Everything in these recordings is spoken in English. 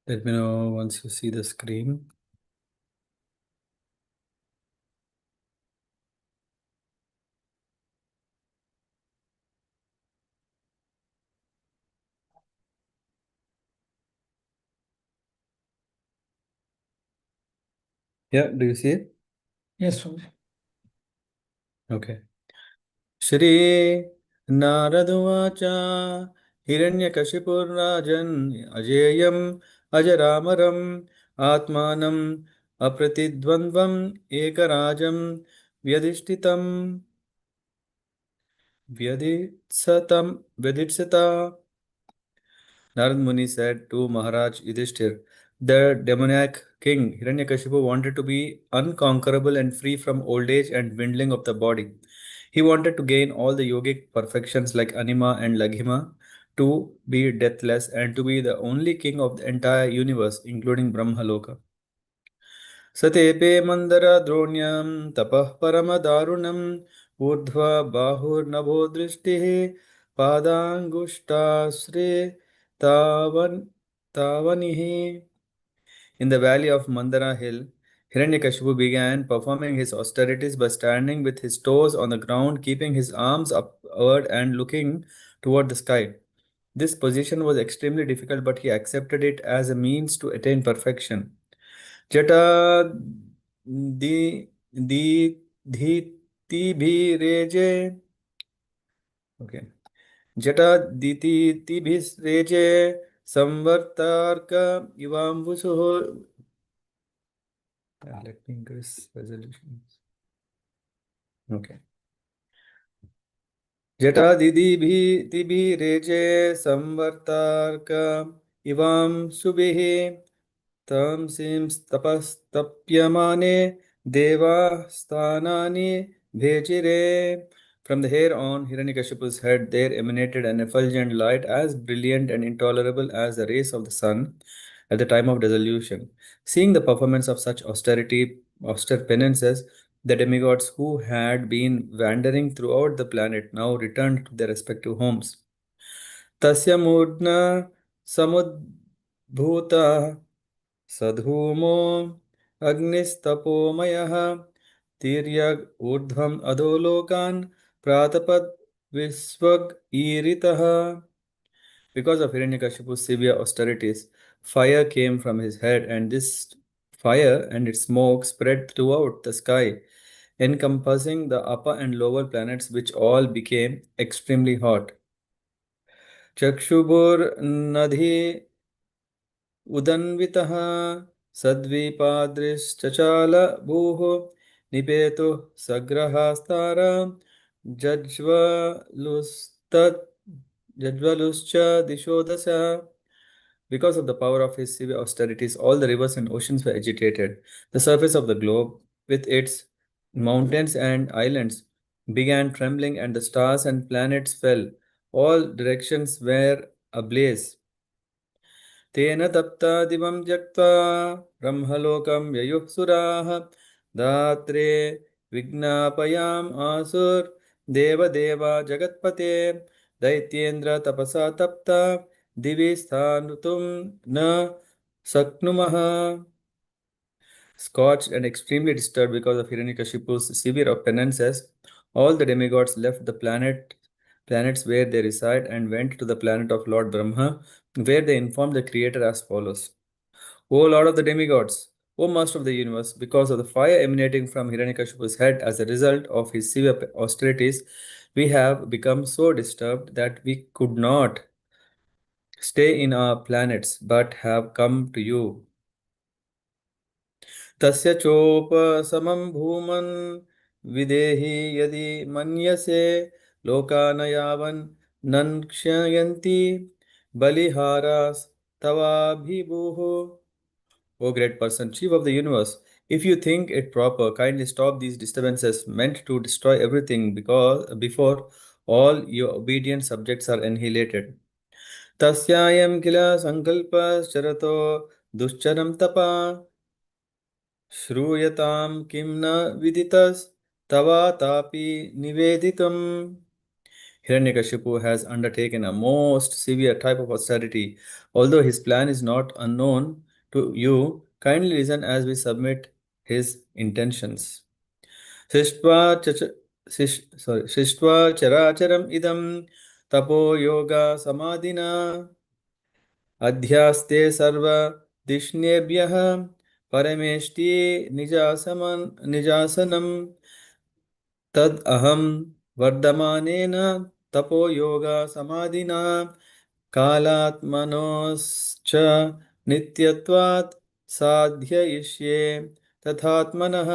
Let me know once you see the screen. Yeah, do you see it? Yes, Swami. Okay. Shri Naradvacha Hiranyakashipurrajan Ajayam Ajaramaram Atmanam Apratidvandvam Ekarajam Vyadishtitam Vyaditsata. Narad Muni said to Maharaj Yudhishthir, the demoniac king Hiranyakashipu wanted to be unconquerable and free from old age and dwindling of the body. He wanted to gain all the yogic perfections like Anima and Laghima, to be deathless and to be the only king of the entire universe, including Brahmaloka. सतेपे मन्दरद्रोण्यां तपः परमदारुणम् ऊर्ध्वा बाहुर्नभो दृष्टिः पादाङ्गुष्ठाश्रे तावन् तावनिः. In the valley of Mandara hill, Hiranyakashipu began performing his austerities by standing with his toes on the ground, keeping his arms upward and looking toward the sky. This position was extremely difficult, but he accepted it as a means to attain perfection. जटा दी दी धीतिभिरेजे okay जटा दीतिभिरेजे संवर्तार्क इवाम्बुसुः. Let me increase resolution. Okay. जटा दीदिभिरेजे संवर्तार्क इवां सुभिः तं तपस्तप्यमाने देवास्थानानि भेजिरे. From the hair on Hiranyakashipu's head there emanated an effulgent light as brilliant and intolerable as the rays of the sun at the time of dissolution. Seeing the performance of such austere penances, the demigods who had been wandering throughout the planet now returned to their respective homes. तस्य मूर्ध्ना समुद्भूतः सधूमो अग्निस्तपोमयः तिर्यग् ऊर्ध्वम् अधोलोकान् प्रातपद् विस्वग् ईरितः. Because of Hiranyakashipu's severe austerities, fire came from his head, and this fire and its smoke spread throughout the sky, encompassing the upper and lower planets, which all became extremely hot. चक्षुर्नधि उदन्वितः सद्विपादृश्चचाल भूः निपेतुः सग्रहास्तारा जज्वलुस्तत् जज्वलुश्च दिशो दश. Because of the power of his severe austerities, all the rivers and oceans were agitated. The surface of the globe, with its mountains and islands, began trembling, and the stars and planets fell. All directions were ablaze. तेन तप्ता दिवं त्यक्त्वा ब्रह्मलोकं ययुः सुराः दात्रे विज्ञापयाम् आसुर्देवदेवा जगत्पते दैत्येन्द्र तपसा तप्ता दिवि स्थातुं न शक्नुमः. Scorched and extremely disturbed because of Hiranyakashipu's severe penances, all the demigods left the planets where they reside and went to the planet of Lord Brahma, where they informed the Creator as follows. O Lord of the demigods, O Master of the universe, because of the fire emanating from Hiranyakashipu's head as a result of his severe austerities, we have become so disturbed that we could not stay in our planets but have come to you. तस्य चोपशमं भूमन् विदेहि यदि मन्यसे लोकान् यावन् नन् क्षयन्ति बलिहारास्तवाभिभूः. O great person, chief of the universe, if you think it proper, kindly stop these disturbances meant to destroy everything because before all your obedient subjects are annihilated. तस्यायं किल सङ्कल्पश्चरतो दुश्चरं तपा श्रूयतां किं न विदितस्तवातापि निवेदितम्. Hiranyakashipu has undertaken a most severe type of austerity. Although his plan is not unknown to you, kindly listen as we submit his intentions. Shishtva chacha, Shishtva characharam idam tapo yoga samadhina adhyaste sarva dishnebhyah parameshti nijasanam tad aham vardhamanena tapo yoga samadhina कालात्मनोश्च नित्यत्वात् साध्ययिष्ये तथात्मनः.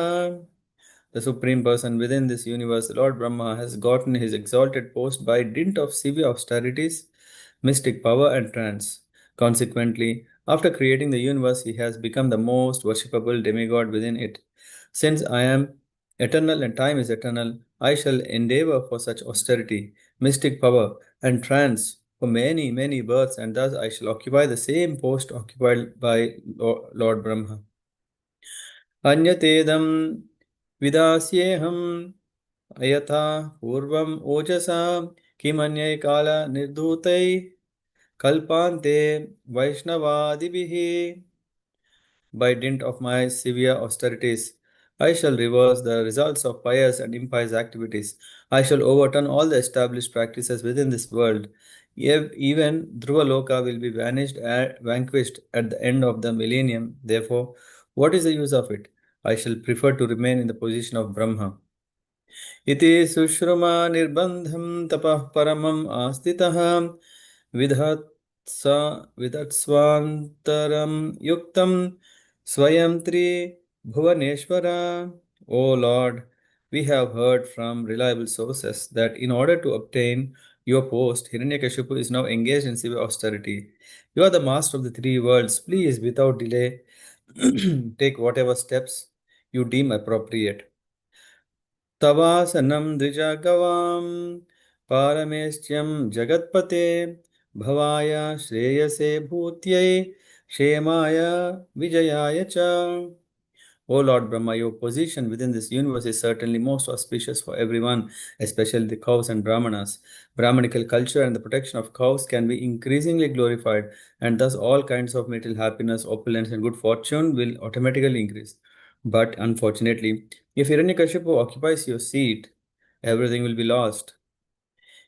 The Supreme Person within this universe, Lord Brahma, has gotten his exalted post by dint of severe austerities, mystic power, and trance. Consequently, after creating the universe, he has become the most worshipable demigod within it. Since I am eternal and time is eternal, I shall endeavor for such austerity, mystic power, and trance for many, many births, and thus I shall occupy the same post occupied by Lord Brahma. अन्यतेदं विदास्येऽहम् अयथा पूर्वम् ओजसा किमन्यै कालनिर्धूतैः कल्पान्ते वैष्णवादिभिः. By dint of my severe austerities, I shall reverse the results of pious and impious activities. I shall overturn all the established practices within this world. Even Dhruvaloka will be vanquished at the end of the millennium. Therefore, what is the use of it? I shall prefer to remain in the position of Brahma. इति सुश्रुमा निर्बन्धं तपः परमम् आस्थितः विधत्स विधत्स्वान्तरं युक्तं स्वयं Tribhuvaneshwar. O Lord, we have heard from reliable sources that in order to obtain your post, Hiranyakashipu is now engaged in severe austerity. You are the master of the three worlds. Please, without delay, take whatever steps you deem appropriate. तवासनं द्विजगवां पारमेष्ट्यं जगत्पते भवाय श्रेयसे भूत्यै क्षेमाय विजयाय च. O Lord Brahma, your position within this universe is certainly most auspicious for everyone, especially the cows and brahmanas. Brahmanical culture and the protection of cows can be increasingly glorified, and thus all kinds of material happiness, opulence, and good fortune will automatically increase. But unfortunately, if Hiranyakashipu occupies your seat, everything will be lost.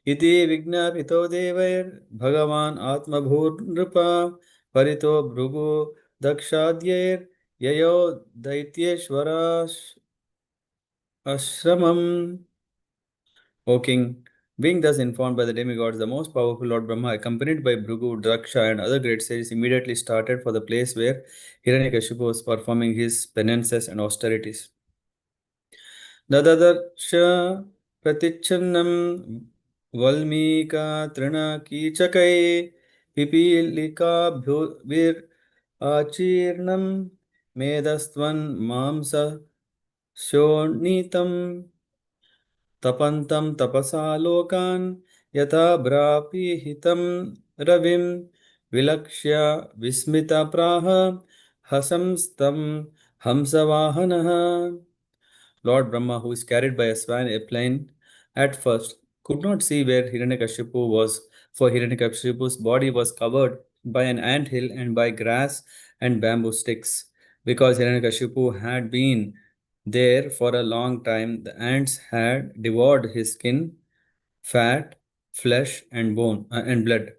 इति विज्ञापितो देवैर्भगवान् आत्मभूर्नृप परितो Bhrigu दक्षाद्यैर्ययो दैत्येश्वराश्रमम्. O king, being thus informed by the demigods, the most powerful Lord Brahma, accompanied by Bhrigu, Daksha, and other great sages, immediately started for the place where Hiranyakashipu was performing his penances and austerities. ददर्श प्रतिच्छन्नं वल्मीकातृणकीचकै पिपीलिकाभ्युर्आचीर्णं मेधस्त्वन्मांसशोणीतं तपन्तं तपसा लोकान् यथा भ्रापीहितं रविं विलक्ष्य विस्मितप्राह हसंस्तं हंसवाहनः. Lord Brahma, who is carried by a swan airplane, at first could not see where Hiranyakashipu was, for Hiranyakashipu's body was covered by an ant hill and by grass and bamboo sticks. Because Hiranyakashipu had been there for a long time, the ants had devoured his skin, fat, flesh, and bone and blood.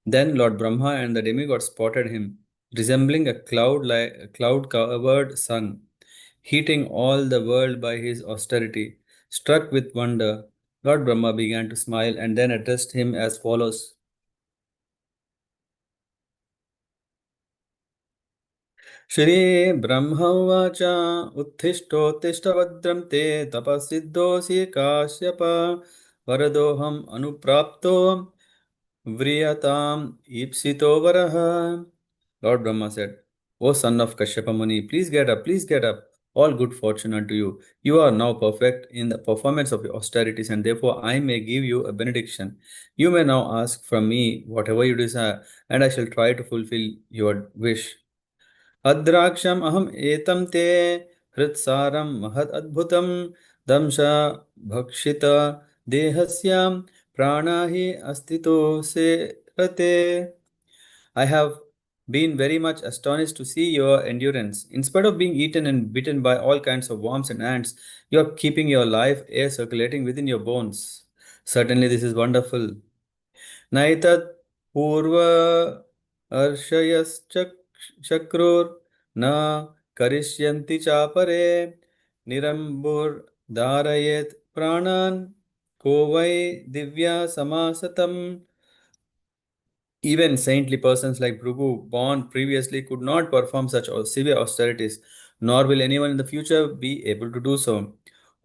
Then Lord Brahma and the demigods spotted him, resembling a cloud-covered sun, heating all the world by his austerity. Struck with wonder, Lord Brahma began to smile and then addressed him as follows. Shri Brahmavacha Uttishtottishta Vajram Te Tapasiddhosi Kashyapa Varadoham Anuprapto Vriyatam Ipsito Varaha. Lord Brahma said, O son of Kashyapa Muni, please get up, please get up. All good fortune unto you. You are now perfect in the performance of your austerities, and therefore I may give you a benediction. You may now ask from me whatever you desire, and I shall try to fulfill your wish. अद्राक्षम् अहम् एतं ते हृत्सारं महद् अद्भुतं दंश भक्षित dehasyam pranahi astito se rate. I have been very much astonished to see your endurance. In spite of being eaten and bitten by all kinds of worms and ants, you are keeping your life air circulating within your bones. Certainly, this is wonderful. Naitat purva arshayaschakrur na karishyanti chapare nirambur dharayet pranan kovai divya samasatam. Even saintly persons like Bhrigu, born previously, could not perform such severe austerities, nor will anyone in the future be able to do so.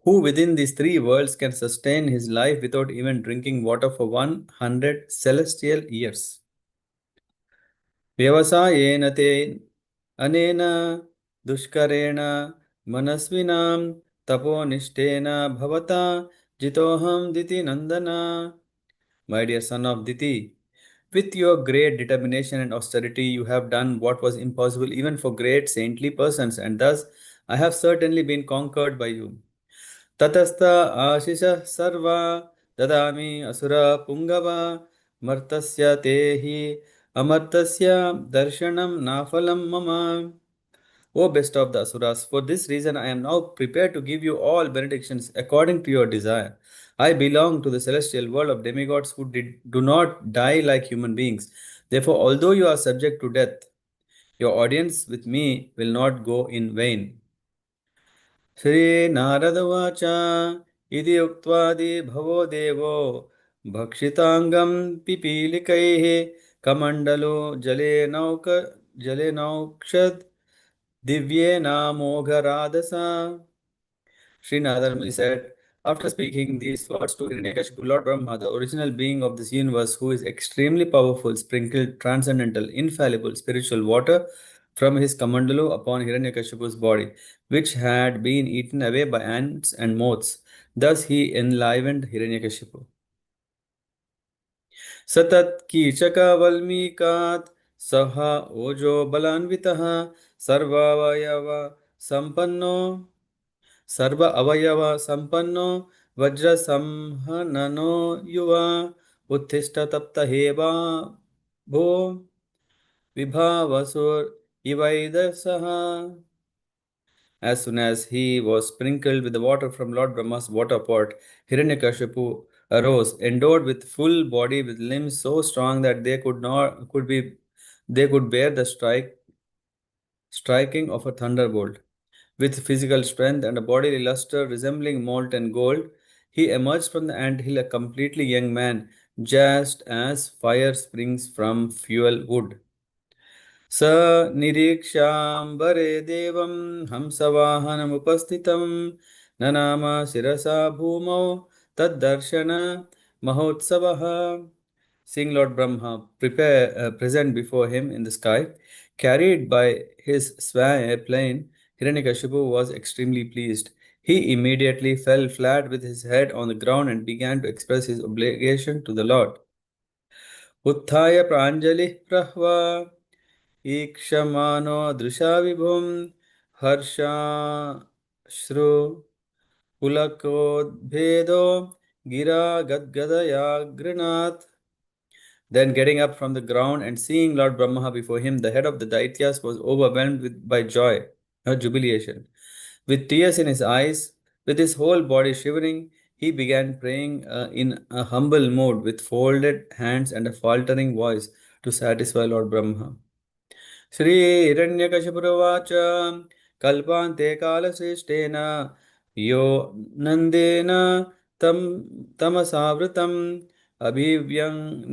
Who within these three worlds can sustain his life without even drinking water for 100 celestial years? व्यवसायेन ते अनेन दुष्करेण मनस्विनां तपोनिष्ठेन भवता जितोऽहं दिति नन्दन. My dear son of Diti, with your great determination and austerity, you have done what was impossible even for great saintly persons, and thus I have certainly been conquered by you. Tatastha ashisha sarva dadami asura pungava martasya tehi amartasya darshanam nafalam mama. O best of the Asuras, for this reason I am now prepared to give you all benedictions according to your desire. I belong to the celestial world of demigods who do not die like human beings. Therefore, although you are subject to death, your audience with me will not go in vain. Sri Narada Vacha Idi Uktvadi Bhavo Devo Bhakshitangam Pipilikaihe Kamandalo Jale Naukshad Divye Namogharadasa. Srinathar said, after speaking these words to Hiranyakashipu, Lord Brahma, the original being of this universe, who is extremely powerful, sprinkled transcendental, infallible spiritual water from his kamandalu upon Hiranyakashipu's body, which had been eaten away by ants and moths. Thus he enlivened Hiranyakashipu. सतत कीचकवल्मीकात् सह ओजो बलान्वितः सर्वावयव संपन्नो सर्व अवयव संपन्नो वज्र संहननो युवा उत्थिष्ठ तप्त हेवा भो विभावसुर इवैदसः. As soon as he was sprinkled with the water from Lord Brahma's water pot, Hiranyakashipu arose, endowed with full body, with limbs so strong that they could bear the striking of a thunderbolt. With physical strength and a bodily luster resembling molten gold, he emerged from the anthill a completely young man, just as fire springs from fuel wood. स निरीक्षाम्बरे देवं हंसवाहनमुपस्थितं ननाम शिरसा भूमौ तद्दर्शन महोत्सवः. Seeing Lord Brahma present before him in the sky, carried by his plane, Hiranyakashipu was extremely pleased. He immediately fell flat with his head on the ground and began to express his obligation to the Lord. उत्थाय प्राञ्जलिः प्रह्वा ईक्षमानो दृशा विभुं हर्षाश्रु पुलकोद्भेदो गिरा गद्गदया गृणात्. Then getting up from the ground and seeing Lord Brahma before him, the head of the Daityas was overwhelmed by joy or jubilation. With tears in his eyes, with his whole body shivering, he began praying in a humble mood with folded hands and a faltering voice to satisfy Lord Brahma. Shri Hiranyakashipuruvacha Kalpante Kalaseshtena Yo Nandena Tamasavritam Abhivyang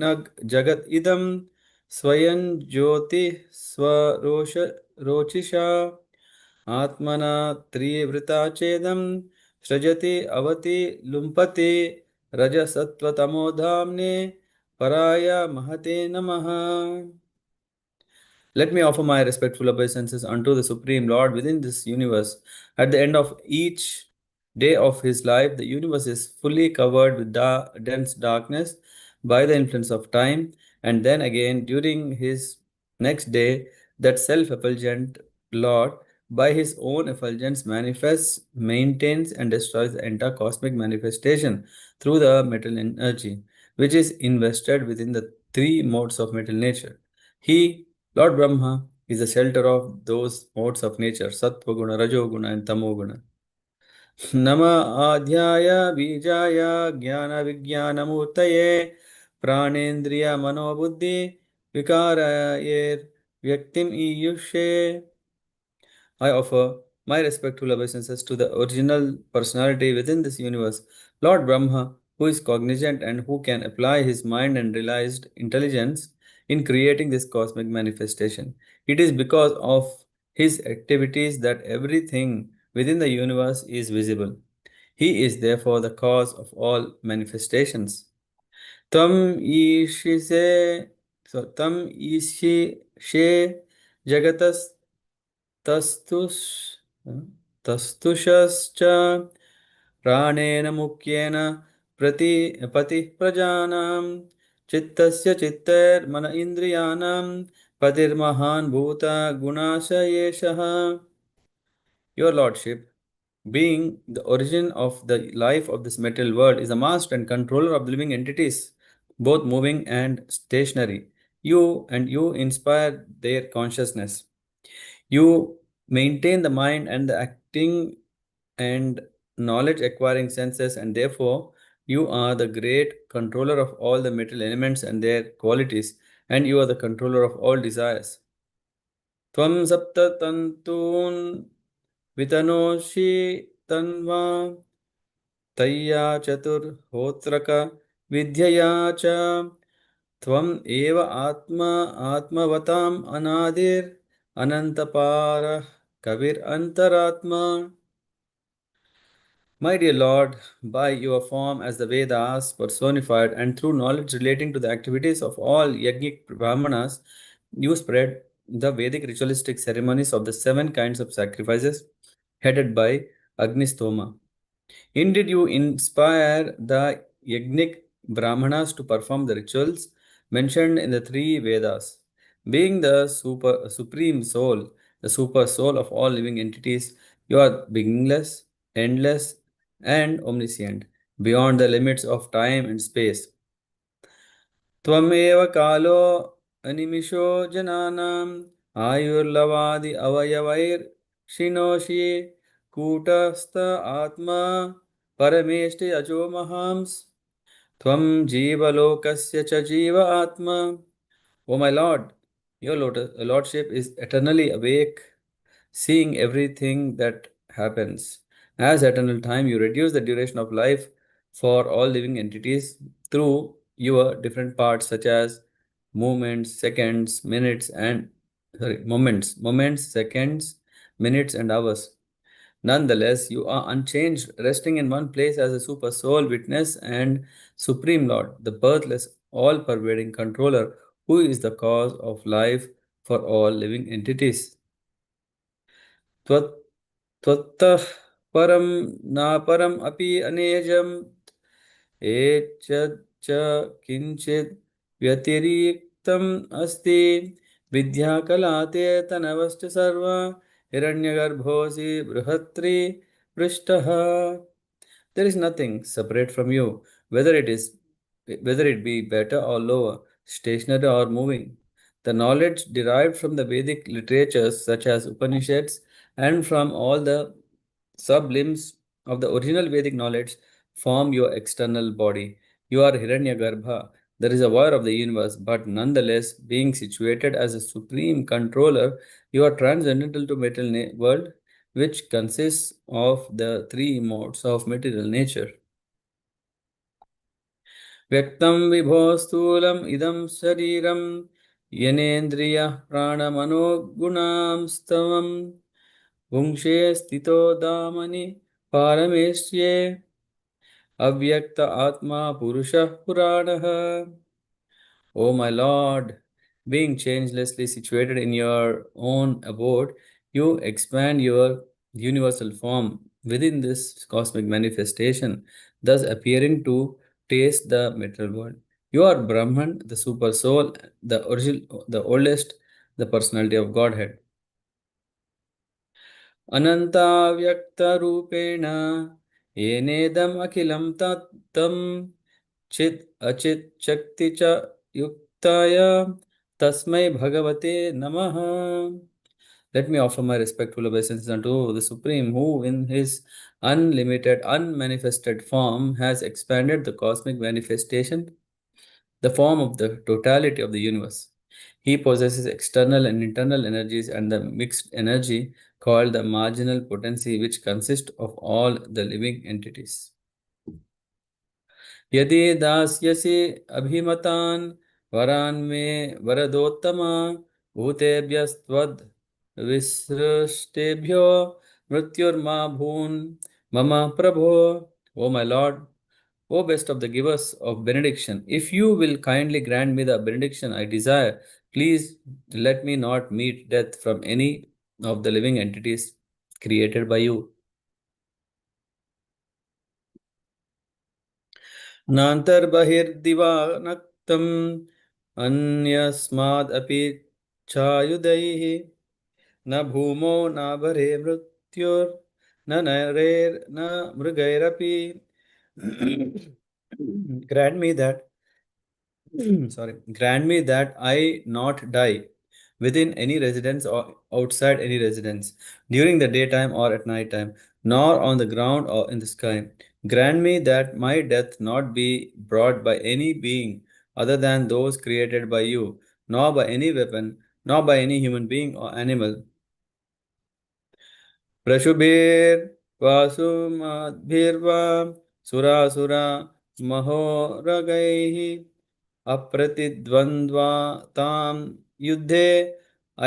Jagat Idam Swayan Jyoti Rochisha Atmana Trivrita Chedam Srajati Avati Lumpati Rajasattva Tamodhamne Paraya Mahate Namaha. Let me offer my respectful obeisances unto the Supreme Lord within this universe. At the end of each day of his life, the universe is fully covered with dense darkness by the influence of time, and then again during his next day, that self effulgent Lord by his own effulgence manifests, maintains, and destroys the entire cosmic manifestation through the metal energy, which is invested within the three modes of metal nature. He, Lord Brahma, is the shelter of those modes of nature, Sattva Guna, Rajoguna, and Tamoguna. नम आध्याय बीजाय ज्ञान विज्ञान मूर्तये प्राणेन्द्रिय मनोबुद्धि विकारयेर व्यक्तिम ईयुषे. I offer my respectful obeisances to the original personality within this universe, Lord Brahma, who is cognizant and who can apply his mind and realized intelligence in creating this cosmic manifestation. It is because of his activities that everything within the universe is visible. He is therefore the cause of all manifestations. Tam ishise, tam ishe jagatas तस्तुष तस्तुषश्च प्राणेन मुख्येन प्रति पतिः प्रजानां चित्तस्य चित्तैर्मन इन्द्रियाणां पतिर्महान् भूतगुणाशयेषः. Your Lordship, being the origin of the life of this material world, is the master and controller of living entities, both moving and stationary. You inspire their consciousness. You maintain the mind and the acting and knowledge acquiring senses, and therefore you are the great controller of all the material elements and their qualities, and you are the controller of all desires. Tvam sapta tantun vitanoshi tanva tayya chatur hotraka vidyaya cha त्वम् एव आत्मा आत्मवताम् अनादिर् अनन्तपारः कविर् अंतरात्मा. My dear Lord, by your form as the Vedas personified and through knowledge relating to the activities of all yajnik brahmanas, you spread the Vedic ritualistic ceremonies of the seven kinds of sacrifices headed by Agnistoma. Indeed, you inspire the yajnik brahmanas to perform the rituals mentioned in the three Vedas. Being the supreme soul, the super soul of all living entities, you are beginningless, endless, and omniscient, beyond the limits of time and space. त्वमेव कालो अनिमिषो जनानाम् आयुर्लवादि अवयवैर्क्षिणोषि कूटस्थ आत्मा परमेष्टि अजो महांस् त्वं जीवलोकस्य च जीव आत्मा. O my Lord, your Lordship is eternally awake, seeing everything that happens. As eternal time, you reduce the duration of life for all living entities through your different parts, such as movements, seconds, minutes, and moments, seconds, minutes, and hours. Nonetheless, you are unchanged, resting in one place as a super soul, witness, and supreme Lord, the birthless, all pervading controller, who is the cause of life for all living entities. त्वत् त्वत्तः परं नापरम् अपि अनेजम् एतच्च किञ्चित् व्यतिरिक्तम् अस्ति विद्याकलाते तनवश्च सर्वा हिरण्यगर्भोऽसि बृहत्रि पृष्ठः. There is nothing separate from you, whether it be better or lower, stationary or moving. The knowledge derived from the Vedic literatures such as Upanishads and from all the sublimbs of the original Vedic knowledge form your external body. You are Hiranyagarbha, the reservoir of the universe, but nonetheless, being situated as a supreme controller, you are transcendental to material world, which consists of the three modes of material nature. व्यक्तं विभो स्थूलम् इदं शरीरं यनेन्द्रियः प्राणमनोगुणां स्तवम् पुंसे स्थितो दामनि पारमेष्ये अव्यक्त आत्मा पुरुषः पुराणः. O my Lord, being changelessly situated in your own abode, you expand your universal form within this cosmic manifestation, thus appearing to taste the material world. You are Brahman, the super soul, the original, the oldest, the personality of Godhead. अनन्ताव्यक्तरूपेण येनेदम् अखिलं तत्तं चित् अचित् शक्ति च युक्ताय तस्मै भगवते नमः. Let me offer my respectful obeisances unto the Supreme, who in his unlimited, unmanifested form has expanded the cosmic manifestation, the form of the totality of the universe. He possesses external and internal energies and the mixed energy called the marginal potency, which consists of all the living entities. यदि दास्यसि अभिमतान् वरान् मे वरदोत्तमा भूतेभ्यस्त्वद् विसृष्टेभ्यो मृत्युर्मा भून् मम प्रभो. O my Lord, O best of the givers of benediction, if you will kindly grant me the benediction I desire, please let me not meet death from any of the living entities created by you. नान्तर्बहिर्दिवानक्तम् अन्यस्मादपि चायुधैः न भूमौ नाभरे मृत्युर्न नरैर्न मृगैरपि. Grant me that, sorry, grant me that I not die within any residence or outside any residence, during the daytime or at night time, nor on the ground or in the sky. Grant me that my death not be brought by any being other than those created by you, nor by any weapon, nor by any human being or animal. प्रशुभिर्वासुमद्भिर्वा सुरासुरा महोरगैः अप्रतिद्वन्द्वातां युद्धे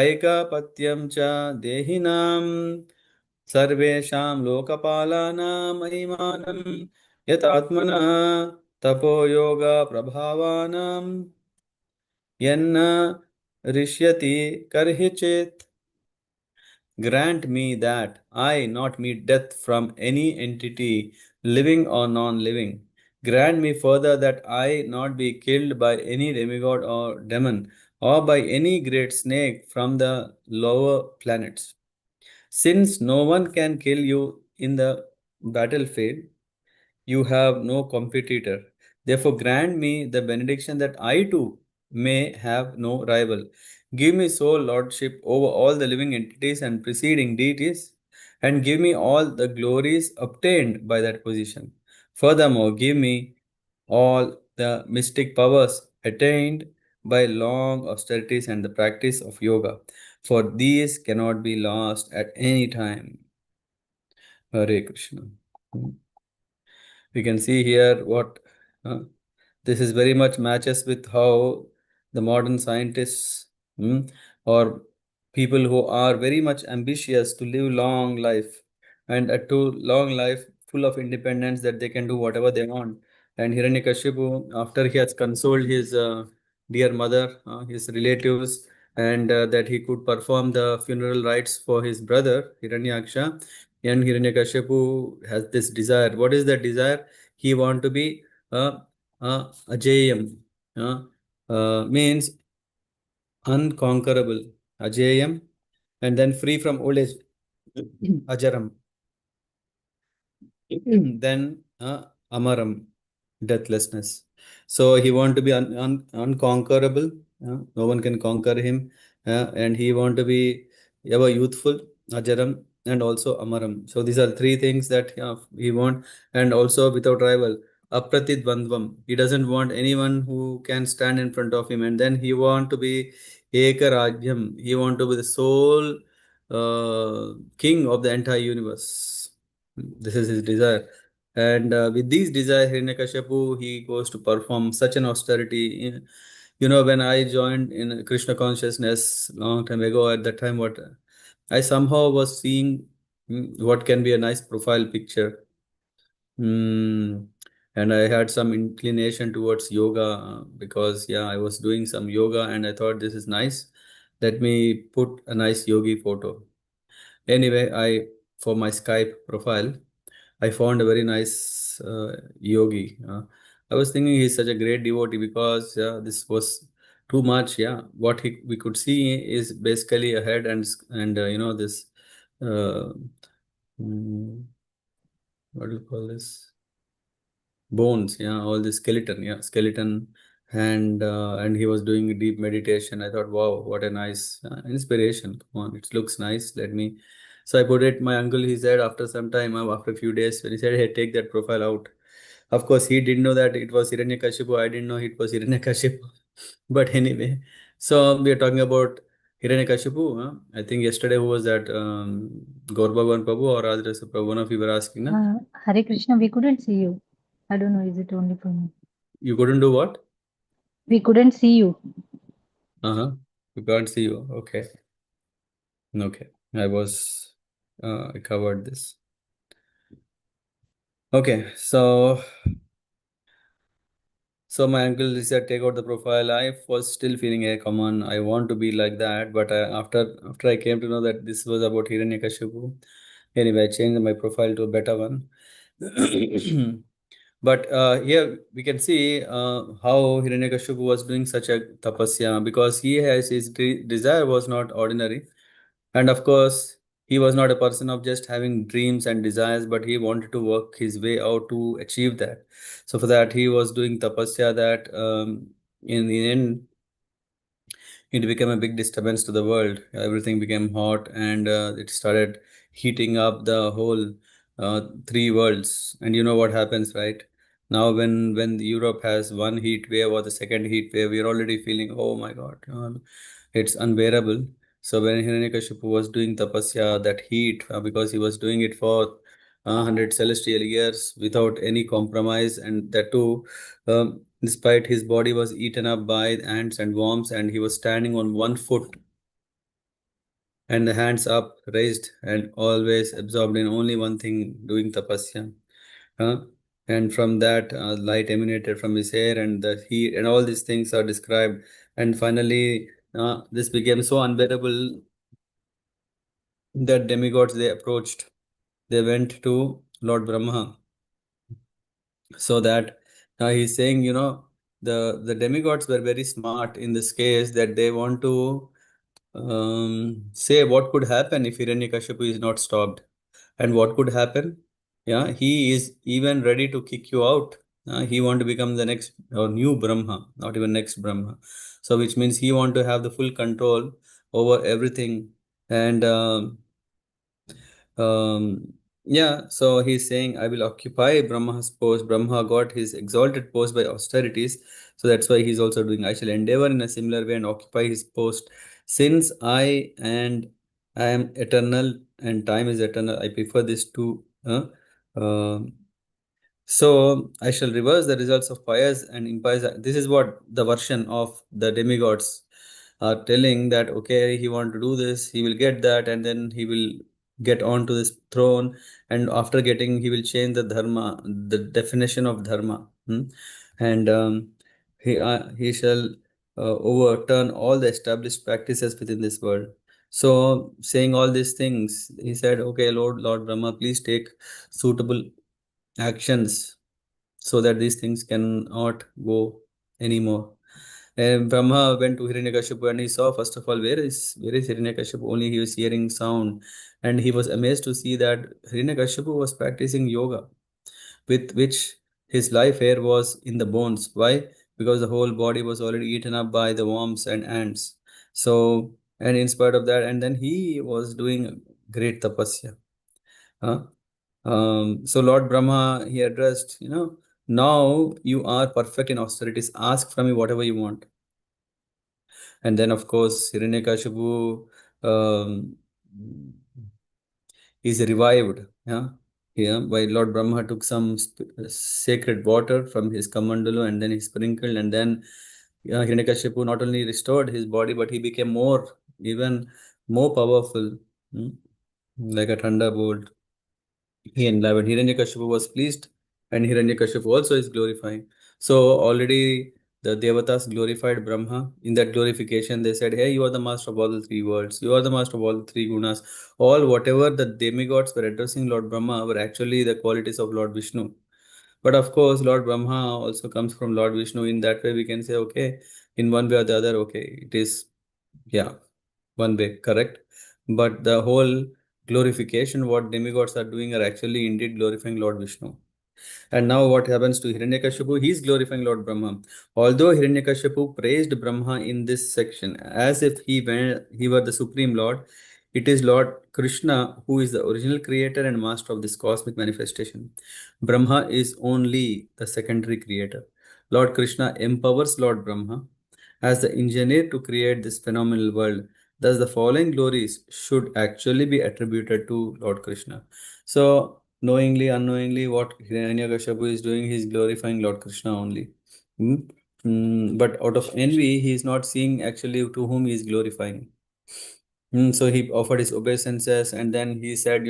ऐकपत्यं च देहिनां सर्वेषां लोकपालानां महिमानं यतात्मनः तपोयोगप्रभावानां यन्न ऋष्यति कर्हि चेत्. Grant me that I not meet death from any entity, living or non-living. Grant me further that I not be killed by any demigod or demon, or by any great snake from the lower planets. Since no one can kill you in the battlefield, you have no competitor. Therefore, grant me the benediction that I too may have no rival. Give me sole lordship over all the living entities and preceding deities, and give me all the glories obtained by that position. Furthermore, give me all the mystic powers attained by long austerities and the practice of yoga, for these cannot be lost at any time. Hare Krishna. We can see here what uh, this is very much matches with how the modern scientists or people who are very much ambitious to live long life and a too long life full of independence that they can do whatever they want. And Hiranyakashipu, after he has consoled his dear mother, his relatives, and that he could perform the funeral rites for his brother Hiranyaksha, and Hiranyakashipu has this desire. What is that desire? He want to be Ajayam, means unconquerable. Ajayam, and then free from old age. Ajaram. Then Amaram, deathlessness. So he want to be unconquerable. No one can conquer him. And he want to be ever youthful, Ajaram, and also Amaram. So these are three things that he want, and also without rival. Apratid Bandvam. He doesn't want anyone who can stand in front of him. And then he want to be Ekarajyam. He want to be the sole king of the entire universe. This is his desire. And with these desires, Hiranyakashipu, he goes to perform such an austerity. When I joined in Krishna consciousness long time ago, at that time, what I somehow was seeing what can be a nice profile picture. Mm, and I had some inclination towards yoga because, yeah, I was doing some yoga and I thought this is nice. Let me put a nice yogi photo. Anyway, for my Skype profile, I found a very nice yogi. I was thinking he's such a great devotee because this was too much. Yeah, what we could see is basically a head and this uh, mm, what do you call this? Bones, yeah, all the skeleton, yeah, skeleton, and he was doing deep meditation. I thought, wow, what a nice inspiration. Come on, it looks nice. Let me. So I put it. My uncle, he said after some time, after a few days, when he said, "Hey, take that profile out." Of course, he didn't know that it was Hiranyakashipu. I didn't know it was Hiranyakashipu. But anyway, so we are talking about Hiranyakashipu. Huh? I think yesterday who was that? Gaur Bhagwan Prabhu or Rajrasa Prabhu? One of you were asking, na? Hare Krishna, we couldn't see you. I don't know, is it only for me? You couldn't do what? We couldn't see you. Uh-huh. We can't see you. Okay. Okay. I covered this. Okay. So my uncle he said, take out the profile. I was still feeling, hey, come on, I want to be like that. But after I came to know that this was about Hiranyakashipu, anyway, I changed my profile to a better one. But here we can see how Hiranyakashipu was doing such a tapasya because he has his desire was not ordinary. And of course, he was not a person of just having dreams and desires, but he wanted to work his way out to achieve that. So for that, he was doing tapasya that in the end, it became a big disturbance to the world. Everything became hot and it started heating up the whole three worlds. And you know what happens, right? Now, when Europe has one heat wave or the second heat wave, we're already feeling, oh my God, it's unbearable. So when Hiranyakashipu was doing tapasya, that heat, because he was doing it for 100 celestial years without any compromise, and that too despite his body was eaten up by ants and worms, and he was standing on one foot and the hands up raised and always absorbed in only one thing, doing tapasya. Huh? And from that, light emanated from his hair, and the heat, and all these things are described. And finally, this became so unbearable that demigods they approached. They went to Lord Brahma so that he's saying, the demigods were very smart in this case that they want to say what could happen if Hiranyakashipu is not stopped and what could happen. Yeah, he is even ready to kick you out. He want to become the next or new Brahma, not even next Brahma. So which means he want to have the full control over everything. And yeah, so he's saying, I will occupy Brahma's post. Brahma got his exalted post by austerities. So that's why he's also doing, I shall endeavor in a similar way and occupy his post. Since I am eternal and time is eternal, I prefer this to so I shall reverse the results of pious and impious. This is what the version of the demigods are telling that okay, he want to do this, he will get that, and then he will get on to this throne, and after getting, he will change the dharma, the definition of dharma, and he shall overturn all the established practices within this world. So, saying all these things, he said, "Okay, Lord Brahma, please take suitable actions so that these things cannot go anymore." And Brahma went to Hiranyakashipu and he saw, first of all, where is Hiranyakashipu? Only he was hearing sound. And he was amazed to see that Hiranyakashipu was practicing yoga, with which his life hair was in the bones. Why? Because the whole body was already eaten up by the worms and ants. So, and in spite of that, and then he was doing great tapasya. Huh? So Lord Brahma, he addressed, now you are perfect in austerities. Ask from me whatever you want. And then, of course, Hiranyakashipu um, is revived. Yeah. Yeah. By Lord Brahma took some sacred water from his kamandalu and then he sprinkled. And then Hiranyakashipu not only restored his body, but he became even more powerful, hmm, like a thunderbolt. He enlivened. Hiranyakashipu was pleased, and Hiranyakashipu also is glorifying. So already the Devatas glorified Brahma. In that glorification, they said, "Hey, you are the master of all the three worlds. You are the master of all the three gunas." All whatever the demigods were addressing Lord Brahma were actually the qualities of Lord Vishnu. But of course, Lord Brahma also comes from Lord Vishnu. In that way, we can say, okay, in one way or the other, okay, it is, yeah, one way, correct. But the whole glorification, what demigods are doing are actually indeed glorifying Lord Vishnu. And now what happens to Hiranyakashipu? He is glorifying Lord Brahma. Although Hiranyakashipu praised Brahma in this section as if he were the supreme Lord, it is Lord Krishna who is the original creator and master of this cosmic manifestation. Brahma is only the secondary creator. Lord Krishna empowers Lord Brahma as the engineer to create this phenomenal world. Thus, the following glories should actually be attributed to Lord Krishna. So, knowingly, unknowingly, what Hiranyakashipu is doing, he is glorifying Lord Krishna only. Hmm? But out of envy, he is not seeing actually to whom he is glorifying. So he offered his obeisances, and then he said,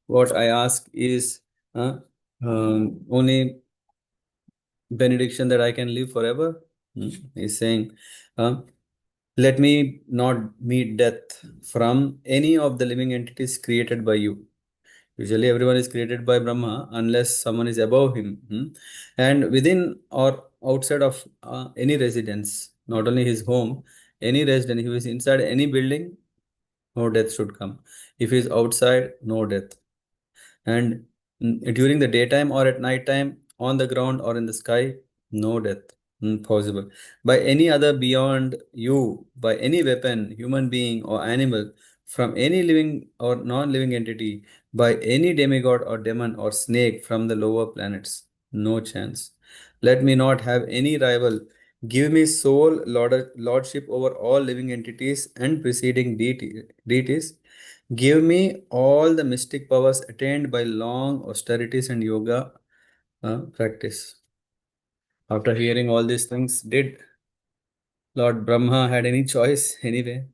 what I ask is only benediction that I can live forever. He's saying, uh, let me not meet death from any of the living entities created by you. Usually, everyone is created by Brahma unless someone is above him. And within or outside of any residence, not only his home, any residence, if he is inside any building, no death should come. If he is outside, no death. And during the daytime or at night time, on the ground or in the sky, no death possible. By any other beyond you, by any weapon, human being or animal, from any living or non-living entity, by any demigod or demon or snake from the lower planets, no chance. Let me not have any rival. Give me sole lordship over all living entities and preceding deities. Give me all the mystic powers attained by long austerities and yoga practice. After hearing all these things, did Lord Brahma had any choice anyway?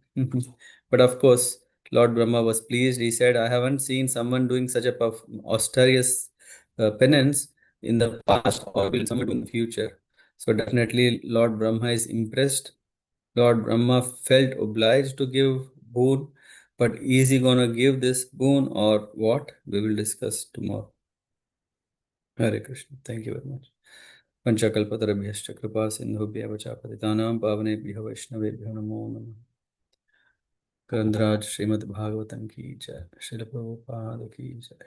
But of course, Lord Brahma was pleased. He said, I haven't seen someone doing such a austerious penance in the past or will someone do in the future. So definitely Lord Brahma is impressed. Lord Brahma felt obliged to give boon, but is he gonna give this boon or what? We will discuss tomorrow. Hare Krishna. Thank you very much. Panchakalpatarabhyascha kripa sindhubhya vachapatitanam pavanebhyo vaishnavebhyo namo namah. Grandraj Srimad Bhagavatam ki jai. Srila Prabhupada ki jai.